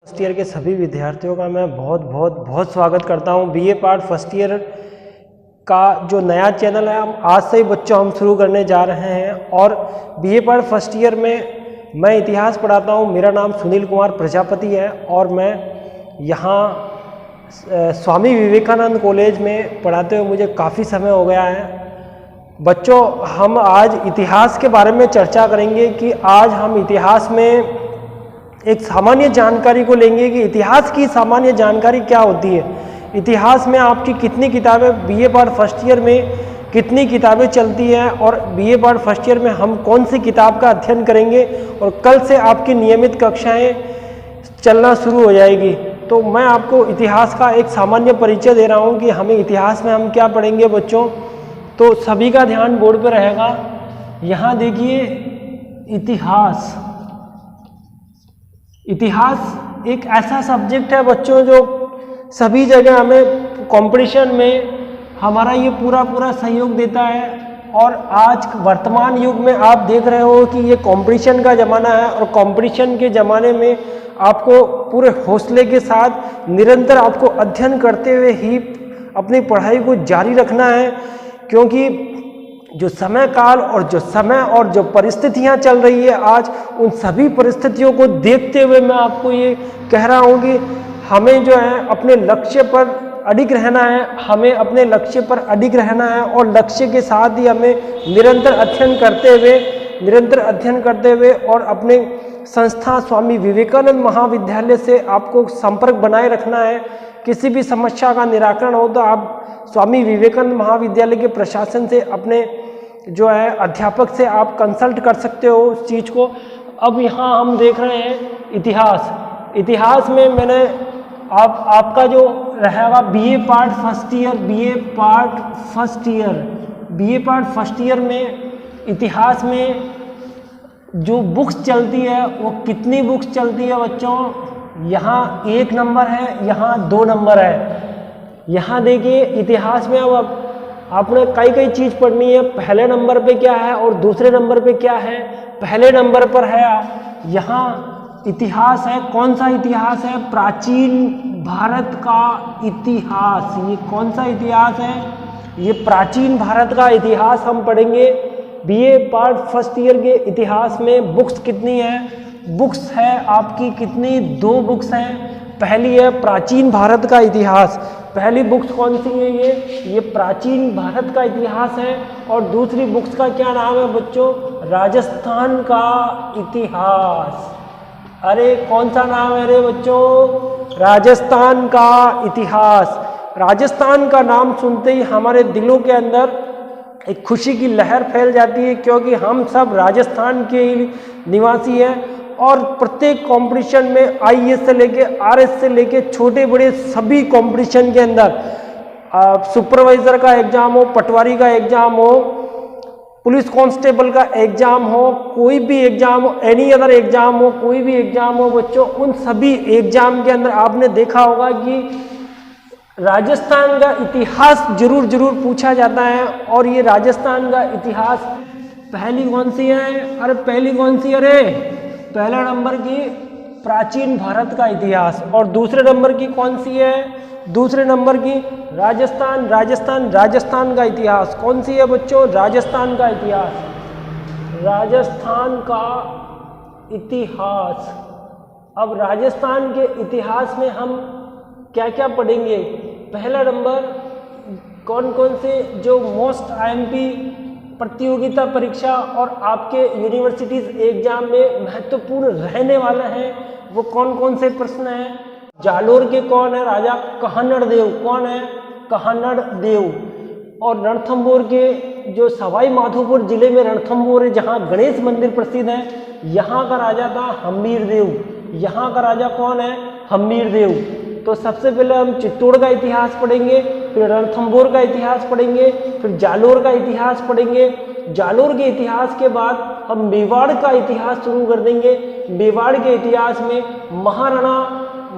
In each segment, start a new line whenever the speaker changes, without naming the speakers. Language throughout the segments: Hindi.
फर्स्ट ईयर के सभी विद्यार्थियों का मैं बहुत स्वागत करता हूं। बीए पार्ट फर्स्ट ईयर का जो नया चैनल है हम आज से ही बच्चों हम शुरू करने जा रहे हैं। और बीए पार्ट फर्स्ट ईयर में मैं इतिहास पढ़ाता हूं। मेरा नाम सुनील कुमार प्रजापति है और मैं यहाँ स्वामी विवेकानंद कॉलेज में पढ़ाते हुए मुझे काफ़ी समय हो गया है। बच्चों, हम आज इतिहास के बारे में चर्चा करेंगे कि आज हम इतिहास में एक सामान्य जानकारी को लेंगे कि इतिहास की सामान्य जानकारी क्या होती है। इतिहास में आपकी कितनी किताबें बीए पार्ट फर्स्ट ईयर में कितनी किताबें चलती हैं और बीए पार्ट फर्स्ट ईयर में हम कौन सी किताब का अध्ययन करेंगे और कल से आपकी नियमित कक्षाएं चलना शुरू हो जाएगी। तो मैं आपको इतिहास का एक सामान्य परिचय दे रहा हूं कि हमें इतिहास में हम क्या पढ़ेंगे बच्चों। तो सभी का ध्यान बोर्ड पर रहेगा। यहाँ देखिए, इतिहास एक ऐसा सब्जेक्ट है बच्चों जो सभी जगह हमें कंपटीशन में हमारा ये पूरा सहयोग देता है। और आज वर्तमान युग में आप देख रहे हो कि ये कंपटीशन का ज़माना है और कंपटीशन के ज़माने में आपको पूरे हौसले के साथ निरंतर आपको अध्ययन करते हुए ही अपनी पढ़ाई को जारी रखना है, क्योंकि जो समय काल और जो परिस्थितियां चल रही है आज, उन सभी परिस्थितियों को देखते हुए मैं आपको ये कह रहा हूँ कि हमें जो है अपने लक्ष्य पर अडिग रहना है। हमें अपने लक्ष्य पर अडिग रहना है और लक्ष्य के साथ ही हमें निरंतर अध्ययन करते हुए और अपने संस्था स्वामी विवेकानंद महाविद्यालय से आपको संपर्क बनाए रखना है। किसी भी समस्या का निराकरण हो तो आप स्वामी विवेकानंद महाविद्यालय के प्रशासन से अपने जो है अध्यापक से आप कंसल्ट कर सकते हो उस चीज़ को। अब यहाँ हम देख रहे हैं इतिहास में मैंने आपका जो रहेगा बीए पार्ट फर्स्ट ईयर में इतिहास में जो बुक्स चलती है वो कितनी बुक्स चलती है बच्चों। यहाँ 1 नंबर है, यहाँ 2 नंबर है। यहाँ देखिए, इतिहास में अब आपने कई चीज़ पढ़नी है। पहले नंबर पे क्या है और दूसरे नंबर पे क्या है। पहले नंबर पर है यहाँ इतिहास है। कौन सा इतिहास है? प्राचीन भारत का इतिहास। ये कौन सा इतिहास है? ये प्राचीन भारत का इतिहास हम पढ़ेंगे। बीए पार्ट फर्स्ट ईयर के इतिहास में बुक्स कितनी है? बुक्स है आपकी कितनी? 2 बुक्स हैं। पहली है प्राचीन भारत का इतिहास। पहली बुक्स कौन सी है? ये प्राचीन भारत का इतिहास है। और दूसरी बुक्स का क्या नाम है बच्चों? राजस्थान का इतिहास। अरे कौन सा नाम है रे बच्चों? राजस्थान का इतिहास। राजस्थान का नाम सुनते ही हमारे दिलों के अंदर एक खुशी की लहर फैल जाती है, क्योंकि हम सब राजस्थान के निवासी हैं। और प्रत्येक कंपटीशन में आईएएस से लेके आरएस से लेके छोटे बड़े सभी कंपटीशन के अंदर सुपरवाइजर का एग्जाम हो, पटवारी का एग्जाम हो, पुलिस कांस्टेबल का एग्जाम हो, कोई भी एग्जाम हो, एनी अदर एग्जाम हो, कोई भी एग्जाम हो बच्चों, उन सभी एग्जाम के अंदर आपने देखा होगा कि राजस्थान का इतिहास जरूर पूछा जाता है। और ये राजस्थान का इतिहास पहली कौन सी है? अरे पहली कौन सी? अरे पहला नंबर की प्राचीन भारत का इतिहास। और दूसरे नंबर की कौन सी है? दूसरे नंबर की राजस्थान का इतिहास। कौन सी है बच्चों? राजस्थान का इतिहास। राजस्थान का इतिहास। अब राजस्थान के इतिहास में हम क्या क्या पढ़ेंगे? पहला नंबर कौन से जो मोस्ट आईएमपी प्रतियोगिता परीक्षा और आपके यूनिवर्सिटीज एग्जाम में महत्वपूर्ण रहने वाला है, वो कौन से प्रश्न हैं? जालोर के कौन है राजा? कहन्नड़ देव। कौन है? कहन्नड़ देव। और रणथंभौर के जो सवाई माधोपुर जिले में रणथंभौर है, जहाँ गणेश मंदिर प्रसिद्ध है, यहाँ का राजा था हम्मीर देव। यहाँ का राजा कौन है? हम्मीर देव। तो सबसे पहले हम चित्तौड़ का इतिहास पढ़ेंगे, फिर रणथंभौर का इतिहास पढ़ेंगे, फिर जालोर का इतिहास पढ़ेंगे। जालोर के इतिहास के बाद हम मेवाड़ का इतिहास शुरू कर देंगे। मेवाड़ के इतिहास में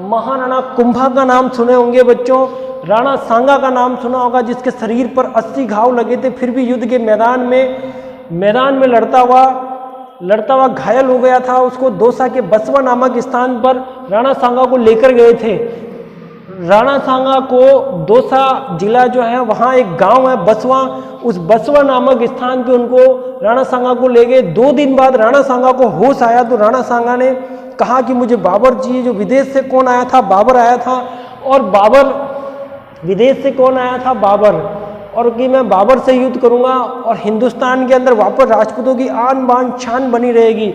महाराणा कुंभा का नाम सुने होंगे बच्चों। राणा सांगा का नाम सुना होगा, जिसके शरीर पर 80 घाव लगे थे, फिर भी युद्ध के मैदान में लड़ता हुआ लड़ता हुआ घायल हो गया था, उसको दौसा के बसवा नामक स्थान पर राणा सांगा को लेकर गए थे। राणा सांगा को दौसा जिला जो है वहाँ एक गांव है बसवा, उस बसवा नामक स्थान पे उनको राणा सांगा को ले गए। 2 दिन बाद राणा सांगा को होश आया तो राणा सांगा ने कहा कि मुझे बाबर चाहिए। जो विदेश से कौन आया था? बाबर आया था। और बाबर विदेश से कौन आया था? बाबर। और कि मैं बाबर से युद्ध करूंगा और हिंदुस्तान के अंदर वापस राजपूतों की आन बान शान बनी रहेगी।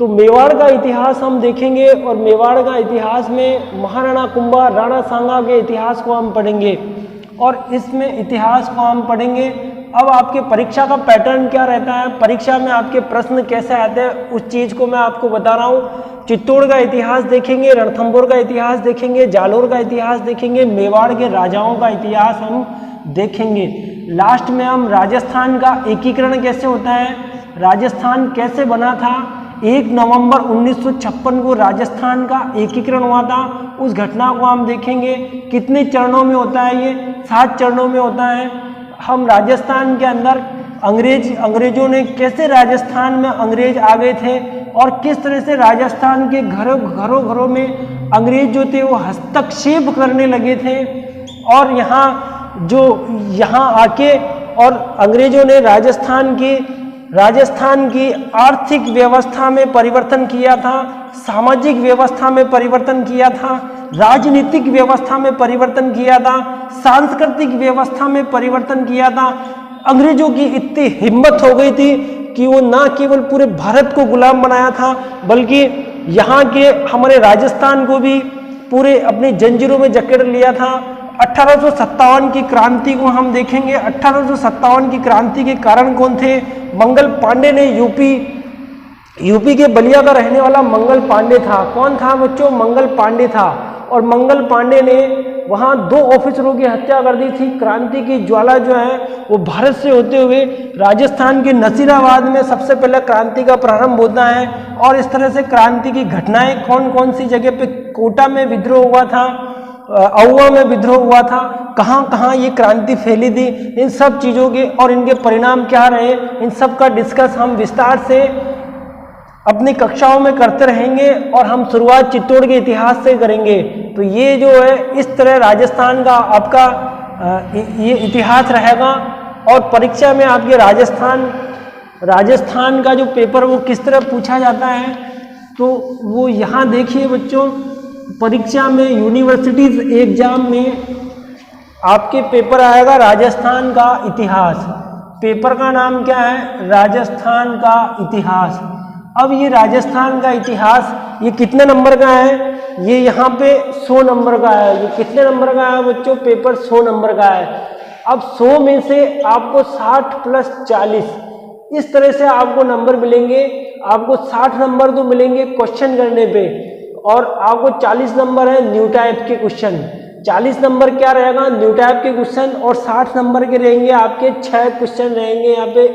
तो मेवाड़ का इतिहास हम देखेंगे और मेवाड़ का इतिहास में महाराणा कुंभा राणा सांगा के इतिहास को हम पढ़ेंगे और इसमें इतिहास को हम पढ़ेंगे। अब आपके परीक्षा का पैटर्न क्या रहता है, परीक्षा में आपके प्रश्न कैसे आते हैं, उस चीज़ को मैं आपको बता रहा हूँ। चित्तौड़ का इतिहास देखेंगे, रणथंभौर का इतिहास देखेंगे, जालोर का इतिहास देखेंगे, मेवाड़ के राजाओं का इतिहास हम देखेंगे। लास्ट में हम राजस्थान का एकीकरण कैसे होता है, राजस्थान कैसे बना था, 1 नवंबर 1956 को राजस्थान का एकीकरण हुआ था, उस घटना को हम देखेंगे। कितने चरणों में होता है ये? 7 चरणों में होता है। हम राजस्थान के अंदर अंग्रेजों ने कैसे राजस्थान में अंग्रेज आ गए थे और किस तरह से राजस्थान के घरों में अंग्रेज जो थे वो हस्तक्षेप करने लगे थे और यहाँ आके और अंग्रेजों ने राजस्थान की आर्थिक व्यवस्था में परिवर्तन किया था, सामाजिक व्यवस्था में परिवर्तन किया था, राजनीतिक व्यवस्था में परिवर्तन किया था, सांस्कृतिक व्यवस्था में परिवर्तन किया था। अंग्रेजों की इतनी हिम्मत हो गई थी कि वो ना केवल पूरे भारत को गुलाम बनाया था बल्कि यहाँ के हमारे राजस्थान को भी पूरे अपनी जंजीरों में जकड़ लिया था। 1857 की क्रांति को हम देखेंगे। 1857 की क्रांति के कारण कौन थे? मंगल पांडे ने यूपी के बलिया का रहने वाला मंगल पांडे था। कौन था बच्चों? मंगल पांडे था। और मंगल पांडे ने वहाँ 2 ऑफिसरों की हत्या कर दी थी। क्रांति की ज्वाला जो है वो भारत से होते हुए राजस्थान के नसीराबाद में सबसे पहले क्रांति का प्रारंभ होता है। और इस तरह से क्रांति की घटनाएं कौन कौन सी जगह पे? कोटा में विद्रोह हुआ था, अहुआ में विद्रोह हुआ था, कहाँ कहाँ ये क्रांति फैली थी, इन सब चीज़ों के और इनके परिणाम क्या रहे, इन सब का डिस्कस हम विस्तार से अपनी कक्षाओं में करते रहेंगे। और हम शुरुआत चित्तौड़ के इतिहास से करेंगे। तो ये जो है इस तरह राजस्थान का आपका ये इतिहास रहेगा। और परीक्षा में आपके राजस्थान का जो पेपर वो किस तरह पूछा जाता है तो वो यहाँ देखिए बच्चों, परीक्षा में यूनिवर्सिटीज एग्जाम में आपके पेपर आएगा राजस्थान का इतिहास। पेपर का नाम क्या है? राजस्थान का इतिहास। अब ये राजस्थान का इतिहास ये कितने नंबर का है? ये यहाँ पे 100 नंबर का है। ये कितने नंबर का है बच्चों? पेपर 100 नंबर का है। अब 100 में से आपको 60 + 40 इस तरह से आपको नंबर मिलेंगे। आपको 60 नंबर तो मिलेंगे क्वेश्चन करने पे और आपको 40 नंबर है न्यू टाइप के क्वेश्चन। 40 नंबर क्या रहेगा? न्यू टाइप के क्वेश्चन। और 60 नंबर के रहेंगे आपके 6 क्वेश्चन रहेंगे। यहाँ पे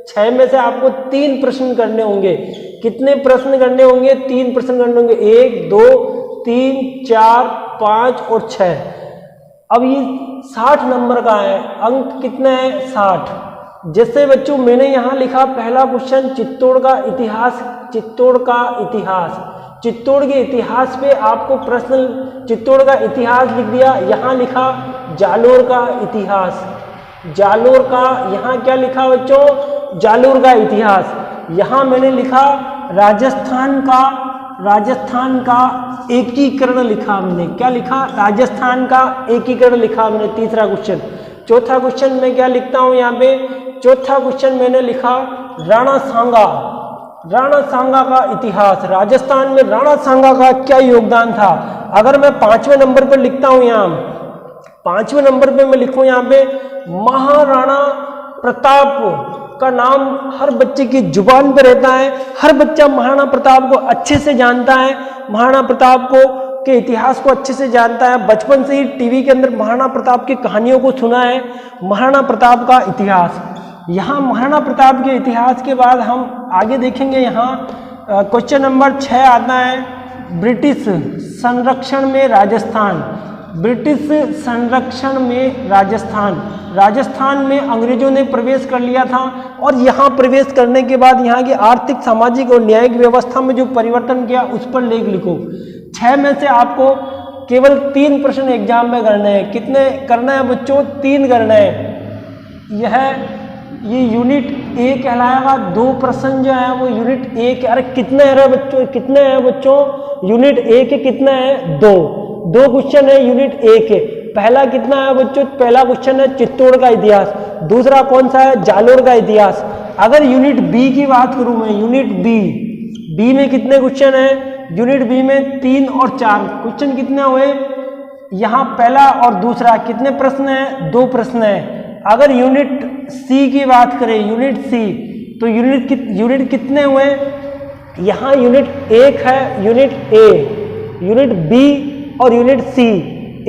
6 में से आपको 3 प्रश्न करने होंगे। कितने प्रश्न करने होंगे? 3 प्रश्न करने होंगे। 1, 2, 3, 4, 5 और 6। अब ये 60 नंबर का है। अंक कितने हैं? 60। जैसे बच्चों मैंने यहाँ लिखा पहला क्वेश्चन चित्तौड़ का इतिहास। चित्तौड़ का इतिहास, चित्तौड़ के इतिहास पे आपको प्रश्न चित्तौड़ का इतिहास लिख दिया। यहाँ लिखा जालोर का इतिहास। जालोर का यहाँ क्या लिखा बच्चों? जालोर का इतिहास। यहाँ मैंने लिखा राजस्थान का एकीकरण लिखा मैंने। क्या लिखा? राजस्थान का एकीकरण लिखा मैंने। तीसरा क्वेश्चन। चौथा क्वेश्चन मैं क्या लिखता हूँ यहाँ पे? चौथा क्वेश्चन मैंने लिखा राणा सांगा का इतिहास। राजस्थान में राणा सांगा का क्या योगदान था? अगर मैं 5वें नंबर पर लिखता हूँ, यहाँ 5वें नंबर पे मैं लिखूँ यहाँ पे महाराणा प्रताप का नाम हर बच्चे की जुबान पे रहता है। हर बच्चा महाराणा प्रताप को अच्छे से जानता है, महाराणा प्रताप के इतिहास को अच्छे से जानता है। बचपन से ही टीवी के अंदर महाराणा प्रताप की कहानियों को सुना है। महाराणा प्रताप का इतिहास। यहाँ महाराणा प्रताप के इतिहास के बाद हम आगे देखेंगे। यहाँ क्वेश्चन नंबर 6 आता है ब्रिटिश संरक्षण में राजस्थान। ब्रिटिश संरक्षण में राजस्थान में अंग्रेजों ने प्रवेश कर लिया था और यहाँ प्रवेश करने के बाद यहाँ की आर्थिक, सामाजिक और न्यायिक व्यवस्था में जो परिवर्तन किया उस पर लेख लिखो। 6 में से आपको केवल 3 प्रश्न एग्जाम में करने हैं। कितने करना है बच्चों? 3 करना है। ये यूनिट ए कहलाएगा। 2 प्रश्न जो है वो यूनिट ए के, अरे कितने है बच्चों, कितने हैं बच्चों? यूनिट ए के कितने हैं? 2 क्वेश्चन है यूनिट ए के। पहला कितना है बच्चों? पहला क्वेश्चन है चित्तौड़ का इतिहास। दूसरा कौन सा है? जालोर का इतिहास। अगर यूनिट बी की बात करूं मैं, यूनिट बी में कितने क्वेश्चन है? यूनिट बी में 3 और 4 क्वेश्चन कितने हुए? यहाँ पहला और दूसरा कितने प्रश्न है? 2 प्रश्न है। अगर यूनिट सी की बात करें, यूनिट सी, तो यूनिट कितने हुए? यहाँ यूनिट 1 है, यूनिट ए, यूनिट बी और unit C,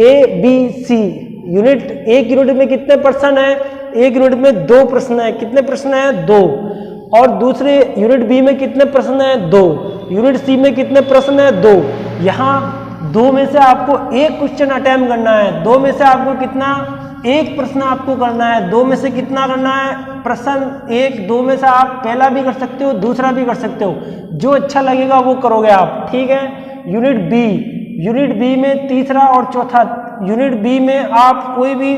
A B C. Unit एक यूनिट में कितने प्रश्न है? एक यूनिट में 2 प्रश्न है। कितने प्रश्न है? 2। और दूसरे यूनिट बी में कितने प्रश्न है? 2। यूनिट सी में कितने प्रश्न है? 2। यहाँ 2 में से आपको 1 क्वेश्चन अटेम्प्ट करना है। 2 में से आपको कितना? 1 प्रश्न आपको करना है। 2 में से कितना करना है? प्रश्न 1। 2 में से आप पहला भी कर सकते हो, दूसरा भी कर सकते हो, जो अच्छा लगेगा वो करोगे आप, ठीक है। यूनिट बी में तीसरा और चौथा, यूनिट बी में आप कोई भी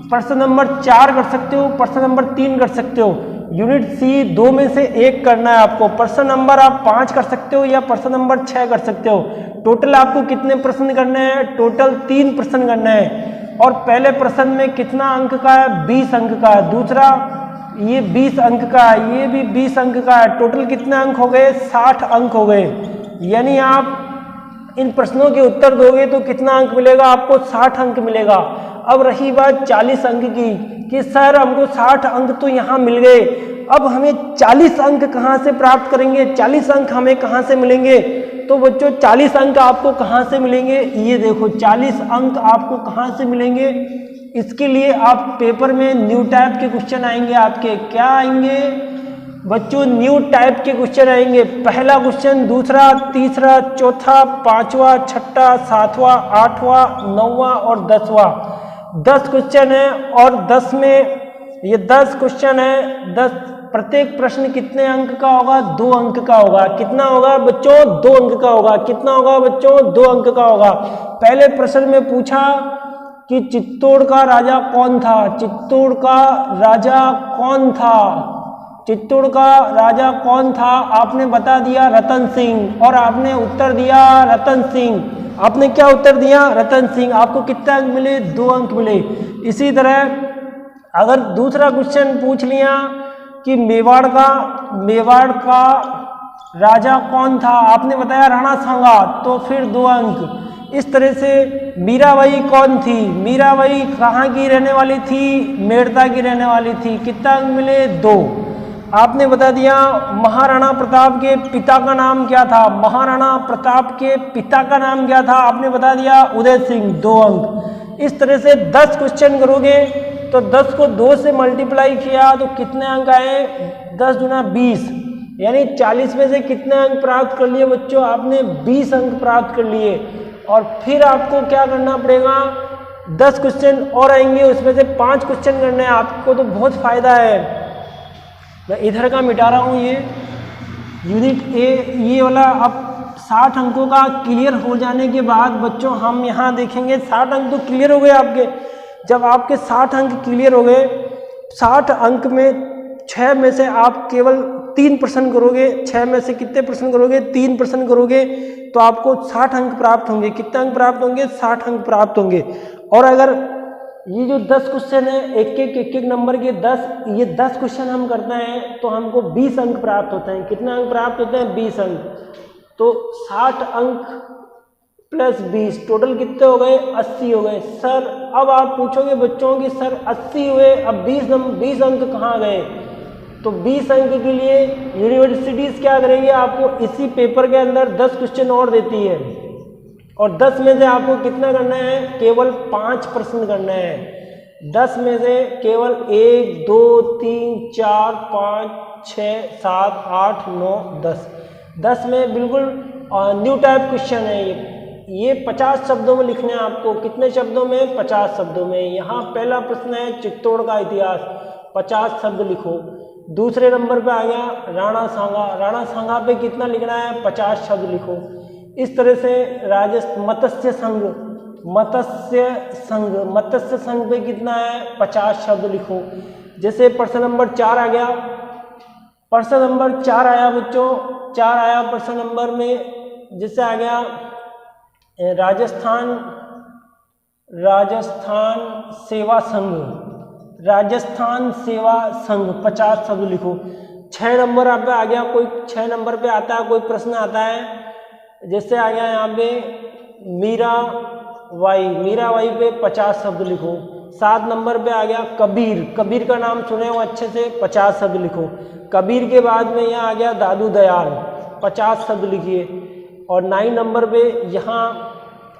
प्रश्न नंबर 4 कर सकते हो, प्रश्न नंबर 3 कर सकते हो। यूनिट सी 2 में से 1 करना है आपको। प्रश्न नंबर आप 5 कर सकते हो या प्रश्न नंबर 6 कर सकते हो। टोटल आपको कितने प्रश्न करने हैं? टोटल 3 प्रश्न करने हैं। और पहले प्रश्न में कितना अंक का है? 20 अंक का है। दूसरा ये 20 अंक का है, ये भी 20 अंक का है। टोटल कितने अंक हो गए? 60 अंक हो गए। यानी आप इन प्रश्नों के उत्तर दोगे तो कितना अंक मिलेगा आपको? 60 अंक मिलेगा। अब रही बात 40 अंक की कि सर हमको 60 अंक तो यहाँ मिल गए, अब हमें 40 अंक कहाँ से प्राप्त करेंगे? 40 अंक हमें कहाँ से मिलेंगे? तो बच्चों 40 अंक आपको कहाँ से मिलेंगे? ये देखो 40 अंक आपको कहाँ से मिलेंगे? इसके लिए आप पेपर में न्यू टाइप के क्वेश्चन आएंगे आपके। क्या आएंगे बच्चों? न्यू टाइप के क्वेश्चन आएंगे। पहला क्वेश्चन, दूसरा, तीसरा, चौथा, 5वां, 6वां, 7वां, 8वां, 9वां और 10वां। 10 क्वेश्चन है और 10 में ये 10 क्वेश्चन है। 10 प्रत्येक प्रश्न कितने अंक का होगा? 2 अंक का होगा। कितना होगा बच्चों? 2 अंक का होगा। कितना होगा बच्चों? 2 अंक का होगा। पहले प्रश्न में पूछा कि चित्तौड़ का राजा कौन था? चित्तौड़ का राजा कौन था? चित्तौड़ का राजा कौन था? आपने बता दिया रतन सिंह, और आपने उत्तर दिया रतन सिंह। आपने क्या उत्तर दिया? रतन सिंह। आपको कितने अंक मिले? 2 अंक मिले। इसी तरह अगर दूसरा क्वेश्चन पूछ लिया कि मेवाड़ का राजा कौन था? आपने बताया राणा सांगा, तो फिर 2 अंक। इस तरह से मीराबाई कौन थी? मीराबाई कहाँ की रहने वाली थी? मेड़ता की रहने वाली थी। कितना अंक मिले? 2। आपने बता दिया महाराणा प्रताप के पिता का नाम क्या था? महाराणा प्रताप के पिता का नाम क्या था? आपने बता दिया उदय सिंह, 2 अंक। इस तरह से 10 क्वेश्चन करोगे तो 10 को 2 से मल्टीप्लाई किया तो कितने अंक आए? 10 दूना 20, यानी 40 में से कितने अंक प्राप्त कर लिए बच्चों? आपने 20 अंक प्राप्त कर लिए। और फिर आपको क्या करना पड़ेगा? 10 क्वेश्चन और आएंगे, उसमें से 5 क्वेश्चन करने हैं आपको, तो बहुत फायदा है। मैं इधर का मिटा रहा हूँ। ये यूनिट ए, ये वाला अब 60 अंकों का क्लियर हो जाने के बाद बच्चों हम यहाँ देखेंगे 60 अंक तो क्लियर हो गए आपके। जब आपके 60 अंक क्लियर हो गए, 60 अंक में 6 में से आप केवल 3 प्रश्न करोगे। 6 में से कितने प्रश्न करोगे? 3 प्रश्न करोगे तो आपको 60 अंक प्राप्त होंगे। कितने अंक प्राप्त होंगे? 60 अंक प्राप्त होंगे। और अगर ये जो 10 क्वेश्चन है, एक एक नंबर के 10, ये 10 क्वेश्चन हम करते हैं तो हमको 20 अंक प्राप्त होते हैं। कितने अंक प्राप्त होते हैं? 20 अंक। तो 60 अंक प्लस 20 टोटल कितने हो गए? 80 हो गए। सर अब आप पूछोगे बच्चों की सर 80 हुए, अब 20 अंक कहाँ गए? तो 20 अंक के लिए यूनिवर्सिटीज क्या करेंगे? आपको इसी पेपर के अंदर 10 क्वेश्चन और देती है, और 10 में से आपको कितना करना है? केवल 5 प्रश्न करना है। 10 में से केवल 1 2 3 4 5 6 7 8 9 10। 10 में बिल्कुल न्यू टाइप क्वेश्चन है। ये 50 शब्दों में लिखने हैं आपको। कितने शब्दों में? 50 शब्दों में। यहाँ पहला प्रश्न है चित्तौड़ का इतिहास, 50 शब्द लिखो। दूसरे नंबर पे आ गया राणा सांगा, राणा सांगा पे कितना लिखना है? 50 शब्द लिखो। इस तरह से मत्स्य संघ, मत्स्य संघ पे कितना है? 50 शब्द लिखो। जैसे प्रश्न नंबर 4 आ गया, प्रश्न नंबर 4 आया बच्चों, 4 आया प्रश्न नंबर में, जैसे आ गया राजस्थान सेवा संघ, राजस्थान सेवा संघ 50 शब्द लिखो। 6 नंबर आप पे आ गया, कोई 6 नंबर पे आता है, कोई प्रश्न आता है, जैसे आ गया यहाँ पे मीराबाई पे 50 शब्द लिखो। 7 नंबर पे आ गया कबीर, कबीर का नाम सुने हो अच्छे से, 50 शब्द लिखो। कबीर के बाद में यहाँ आ गया दादू दयाल, 50 शब्द लिखिए। और 9 नंबर पे यहाँ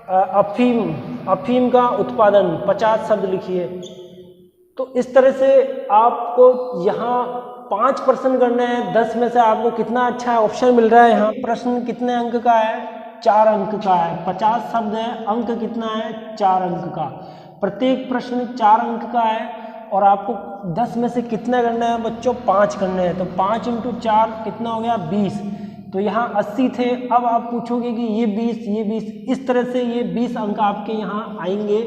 अफीम का उत्पादन, 50 शब्द लिखिए। तो इस तरह से आपको यहाँ 5 प्रश्न करने हैं। 10 में से आपको कितना अच्छा ऑप्शन मिल रहा है। यहाँ प्रश्न कितने अंक का है? 4 अंक का है। 50 शब्द है, अंक कितना है? 4 अंक का। प्रत्येक प्रश्न 4 अंक का है और आपको 10 में से कितना करना है बच्चों? 5 करने हैं। तो 5 × 4 कितना हो गया? 20। तो यहाँ 80 थे। अब आप पूछोगे कि ये 20, इस तरह से ये 20 अंक आपके यहाँ आएंगे।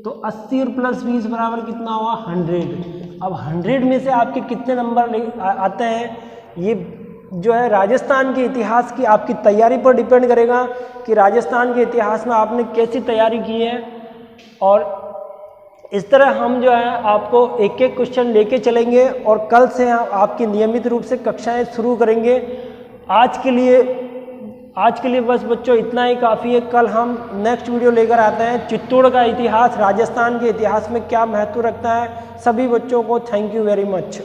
तो 80 और प्लस 20 बराबर कितना हुआ? 100। अब 100 में से आपके कितने नंबर आते हैं? ये जो है राजस्थान के इतिहास की आपकी तैयारी पर डिपेंड करेगा कि राजस्थान के इतिहास में आपने कैसी तैयारी की है। और इस तरह हम जो है आपको एक एक क्वेश्चन लेके चलेंगे और कल से आपकी नियमित रूप से कक्षाएं शुरू करेंगे। आज के लिए बस बच्चों इतना ही काफ़ी है। कल हम नेक्स्ट वीडियो लेकर आते हैं, चित्तौड़ का इतिहास राजस्थान के इतिहास में क्या महत्व रखता है। सभी बच्चों को थैंक यू वेरी मच।